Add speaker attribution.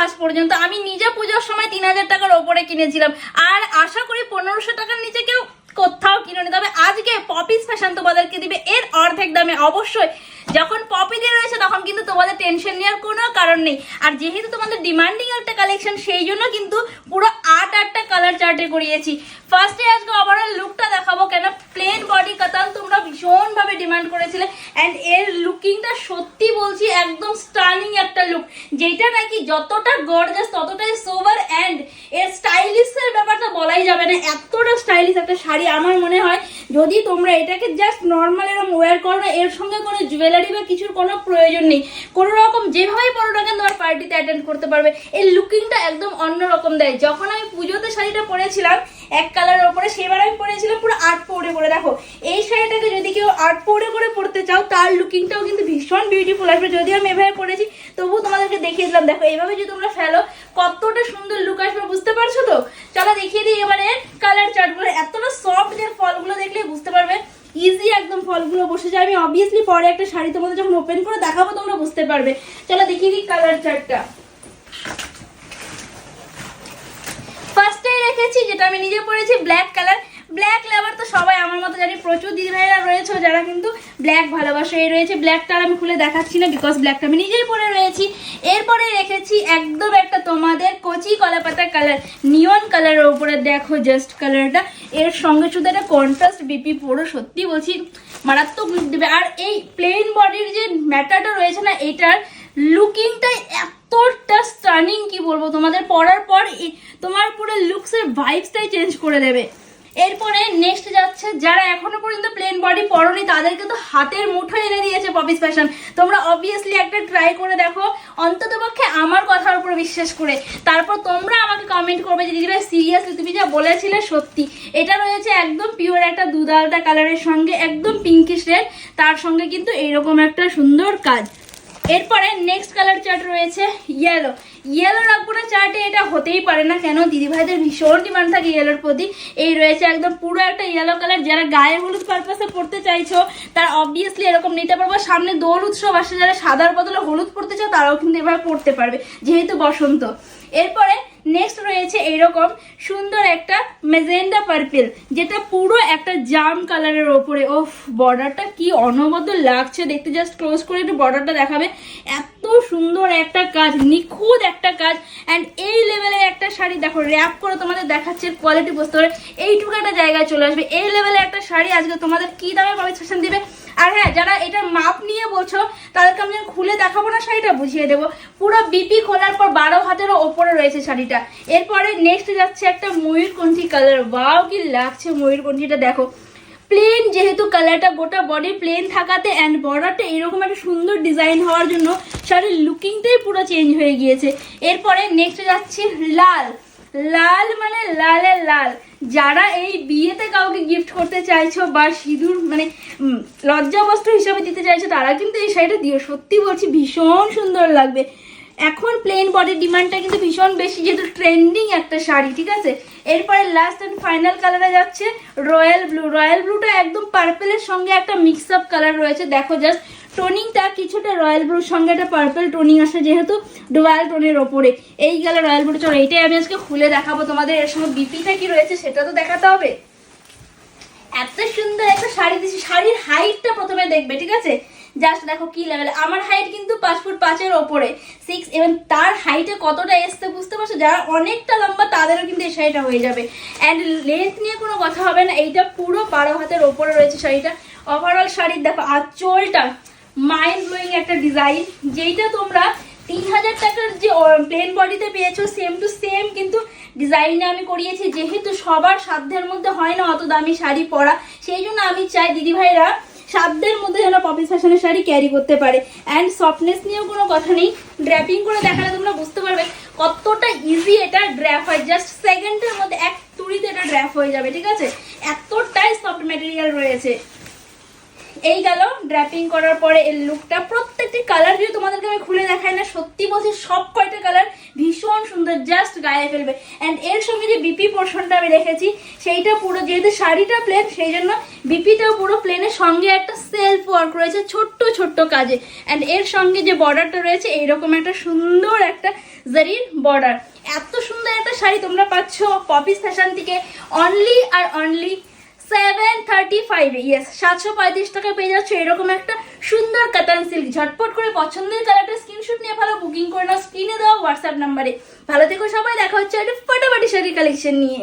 Speaker 1: আজ পর্যন্ত। আমি নিজে পুজোর সময় 3000 টাকার ওপরে কিনেছিলাম, আর আশা করি 1500 টাকার নিচে কেউ কোথাও কিনে। তবে আজকে পপিস ফ্যাশন তোমাদেরকে দিবে এর অর্ধেক দামে। অবশ্যই যখন পপি দিয়ে রয়েছে তখন কিন্তু তোমাদের টেনশন নেওয়ার কোনো কারণ নেই। আর যেহেতু তোমাদের ডিমান্ডিং একটা কালেকশন, সেই জন্য কিন্তু পুরো 8টা কালার চার্টে করিয়েছি। ফার্স্টে আজকে ওভারঅল লুকটা দেখাবো, কেন প্লেন বডি কাতান তোমরা ভীষণভাবে ডিমান্ড করেছিলে। অ্যান্ড এর লুকিংটা সত্যি বলছি একদম স্টার্নিং একটা লুক, যেটা নাকি যতটা গর্জাস ততটাই সোভার। অ্যান্ড এর স্টাইলিশের ব্যাপারটা বলাই যাবে না, এতটা স্টাইলিশ একটা শাড়ি। আমার মনে হয় যদি তোমরা এটাকে জাস্ট নর্মাল এরকম ওয়্যার করো না, এর সঙ্গে কোনো জুয়েলারি বা কিছুর কোনো প্রয়োজন নেই, কোনো রকম যেভাবেই পরো না কেন তোমার পার্টিতে অ্যাটেন্ড করতে পারবে। এর লুকিংটা একদম অন্যরকম দেয়। যখন আমি পুজোতে শাড়িটা পরেছিলাম এক কালারের ওপরে, সেবার আমি পরেছিলাম পুরো আট পৌড়ে করে। দেখো এই শাড়িটাকে যদি কেউ আট পৌড়ে করে পরতে চাও, তার লুকিংটাও কিন্তু ভীষণ বিউটিফুল আসবে। যদি আমি এভাবে পরেছি তবুও তোমাদেরকে দেখিয়ে দিলাম। দেখো এইভাবে যদি তোমরা ফেলো কতটা সুন্দর লুক আসবে, বুঝতে পারছো তো? চলো দেখিয়ে দিই এবারে কালার চার্টগুলো। এতটা সফট যে ফলগুলো দেখলে বুঝতে পারবে ইজি একদম ফলগুলো বসে যায়। আমি অবভিয়াসলি পরে একটা শাড়ি তোমাদের যখন ওপেন করে দেখাবো তোমরা বুঝতে পারবে। চলো দেখিয়ে দিই কালার চার্টটা। ফার্স্টেই রেখেছি যেটা আমি নিজে পরেছি ব্ল্যাক কালার। ব্ল্যাক লাভার তো সবাই আমার মতো জানি, প্রচুর দিদিভাইরা রয়েছে যারা কিন্তু ব্ল্যাক ভালোবাসে। এই রয়েছে ব্ল্যাকটা, আমি খুলে দেখাচ্ছি না বিকজ ব্ল্যাকটা আমি নিজেই পরে রয়েছি। এরপরে রেখেছি একদম একটা তোমাদের কচি কলাপাতা কালার, নিয়ন কালারের উপরে। দেখো জাস্ট কালারটা, এর সঙ্গে শুধু একটা কন্ট্রাস্ট বিপি পুরো সত্যি বলছি মারাত্মক লুক দেবে। আর এই প্লেন বডির যে ম্যাটারটা রয়েছে না, এটার লুকিংটাই এতটা স্টানিং, কি বলবো, তোমাদের পরার পর তোমার পুরো লুকসের ভাইবসটাই চেঞ্জ করে দেবে। এরপরে নেক্সট যাচ্ছে, যারা এখনো পর্যন্ত প্লেন বডি পরনি তাদেরকে তো হাতের মুঠো এনে দিয়েছে পপিস ফ্যাশন। তোমরা অবভিয়াসলি একটা ট্রাই করে দেখো, অন্ততপক্ষে আমার কথার উপর বিশ্বাস করে। তারপর তোমরা আমাকে কমেন্ট করবে যে দিদিভাই সিরিয়াসলি তুমি যা বলেছিলে সত্যি। এটা রয়েছে একদম পিওর একটা দুধ আলতা কালারের সঙ্গে একদম পিঙ্কিশ রেড, তার সঙ্গে কিন্তু এইরকম একটা সুন্দর কাজ। এরপরে নেক্সট কালার চার্ট রয়েছে ইয়েলো। ইয়েলো রাখবো না চার্টে, এটা হতেই পারে না, কেন দিদিভাইদের ভীষণ ডিমান্ড থাকে ইয়েলোর প্রতি। এই রয়েছে একদম পুরো একটা ইয়েলো কালার। যারা গায়ে হলুদ পারপাসে পড়তে চাইছো তারা অবভিয়াসলি এরকম নিতে পারবো। সামনে দোল উৎসব আসে, যারা সাদার বদলে হলুদ পড়তে চাও তারাও কিন্তু এভাবে পড়তে পারবে যেহেতু বসন্ত। এরপরে নেক্সট রয়েছে এইরকম সুন্দর একটা মেজেন্ডা পার্পেল, যেটা পুরো একটা জাম কালারের ওপরে। ওফ, বর্ডারটা কি অনবদ্য লাগছে দেখতে। জাস্ট ক্লোজ করে একটু বর্ডারটা দেখাবে, এত সুন্দর একটা কাজ, নিখুঁত একটা কাজ। অ্যান্ড এই লেভেলের একটা শাড়ি দেখো র্যাপ করে তোমাদের দেখাচ্ছে, কোয়ালিটি বুঝতে পারে এইটুকু একটা জায়গায় চলে আসবে। এই লেভেলের একটা শাড়ি আজকে তোমাদের কি দামে পপিস ফ্যাশন দিবে। আর হ্যাঁ, যারা এটার মাপ নিয়ে বলছো তাদেরকে আমি খুলে দেখাবো না, শাড়িটা বুঝিয়ে দেবো। পুরো বিপি খোলার পর 12 হাতেরও ওপরে রয়েছে শাড়িটা। এরপরে নেক্সট যাচ্ছে একটা ময়ূরকণ্ঠী কালার। ওয়াও কি লাগছে ময়ূরকণ্ঠীটা, দেখো প্লেন যেহেতু কালারটা গোটা বডি প্লেন থাকাতে অ্যান্ড বর্ডারটা এরকম একটা সুন্দর ডিজাইন হওয়ার জন্য শাড়ির লুকিংটাই পুরো চেঞ্জ হয়ে গিয়েছে। এরপরে নেক্সট যাচ্ছে লাল। লাল মানে লালের লাল। যারা এই বিয়েতে কাউকে গিফট করতে চাইছো বা সিঁদুর মানে লজ্জাবস্ত্র হিসাবে দিতে চাইছো, তারা কিন্তু এই শাড়িটা দিও, সত্যি বলছি ভীষণ সুন্দর লাগবে। এখন প্লেন বডির ডিমান্ডটা কিন্তু ভীষণ বেশি, যেহেতু ট্রেন্ডিং একটা শাড়ি, ঠিক আছে। এরপরে লাস্ট অ্যান্ড ফাইনাল কালারে যাচ্ছে রয়্যাল ব্লু। রয়্যাল ব্লুটা একদম পার্পেলের সঙ্গে একটা মিক্স আপ কালার রয়েছে। দেখো জাস্ট টোনিংটা কিছুটা রয়্যাল ব্লুর সঙ্গে একটা পার্পল টোনিং আসে, যেহেতু ডুয়াল টোনের ওপরে। এই গেল রয়্যাল ব্লু। চলো এইটাই আমি আজকে খুলে দেখাবো তোমাদের। এর সঙ্গে বিপিটা কি রয়েছে সেটা তো দেখাতে হবে। এত সুন্দর একটা শাড়ি দিচ্ছি। শাড়ির হাইটটা প্রথমে দেখবে, ঠিক আছে। জাস্ট দেখো কি লেভেল। আমার হাইট কিন্তু 5 ফুট 5 ওপরে 6, এবং তার হাইটে কতটা এসছে বুঝতে পারছো। যারা অনেকটা লম্বা তাদেরও কিন্তু এই শাড়িটা হয়ে যাবে। অ্যান্ড লেন্থ নিয়ে কোনো কথা হবে না, এইটা পুরো 12 হাতের ওপরে রয়েছে শাড়িটা। ওভারঅল শাড়ির দেখো আঁচলটা মাইন্ড ব্লোয়িং একটা ডিজাইন, যেইটা তোমরা 3000 টাকার যে প্লেন বডিতে পেয়েছো সেম টু সেম কিন্তু ডিজাইনে আমি করিয়েছি। যেহেতু সবার সাধ্যের মধ্যে হয় না অত দামি শাড়ি পরা, সেই জন্য আমি চাই দিদিভাইরা সাধ্যের মধ্যে যেন পপিস ফ্যাশনের শাড়ি ক্যারি করতে পারে। অ্যান্ড সফটনেস নিয়েও কোনো কথা নেই, ড্র্যাপিং করে দেখালে তোমরা বুঝতে পারবে কতটা ইজি এটা ড্র্যাপ হয়। জাস্ট সেকেন্ডের মধ্যে এক তুড়িতে এটা ড্র্যাপ হয়ে যাবে, ঠিক আছে। এতটাই সফট ম্যাটেরিয়াল রয়েছে। এই গেল ড্র্যাপিং করার পরে এর লুকটা। প্রত্যেকটি কালার যদি তোমাদেরকে আমি খুলে দেখাই না, সত্যি বলছি সব কয়টা কালার ভীষণ সুন্দর, জাস্ট গায়ে ফেলবে। অ্যান্ড এর সঙ্গে যে বিপি পোর্শনটা আমি রেখেছি সেইটা পুরো, যেহেতু শাড়িটা প্লেন সেই জন্য বিপিটাও পুরো প্লেনের সঙ্গে একটা সেলফ ওয়ার্ক রয়েছে ছোট্ট ছোট্ট কাজে। অ্যান্ড এর সঙ্গে যে বর্ডারটা রয়েছে এইরকম একটা সুন্দর একটা জারির বর্ডার। এত সুন্দর একটা শাড়ি তোমরা পাচ্ছ পপিস ফ্যাশন থেকে অনলি আর অনলি 735 ইয়েস 735 টাকা পেয়ে যাচ্ছ এরকম একটা সুন্দর কাতান সিল্ক। ঝটপট করে পছন্দের কালারটা স্ক্রিনশট নিয়ে ভালো বুকিং করে নাও স্ক্রিনে দেওয়া হোয়াটসঅ্যাপ নাম্বারে। ভালো থেকো সবাই, দেখা হচ্ছে একটা ফাটাফাটি শাড়ির কালেকশন নিয়ে।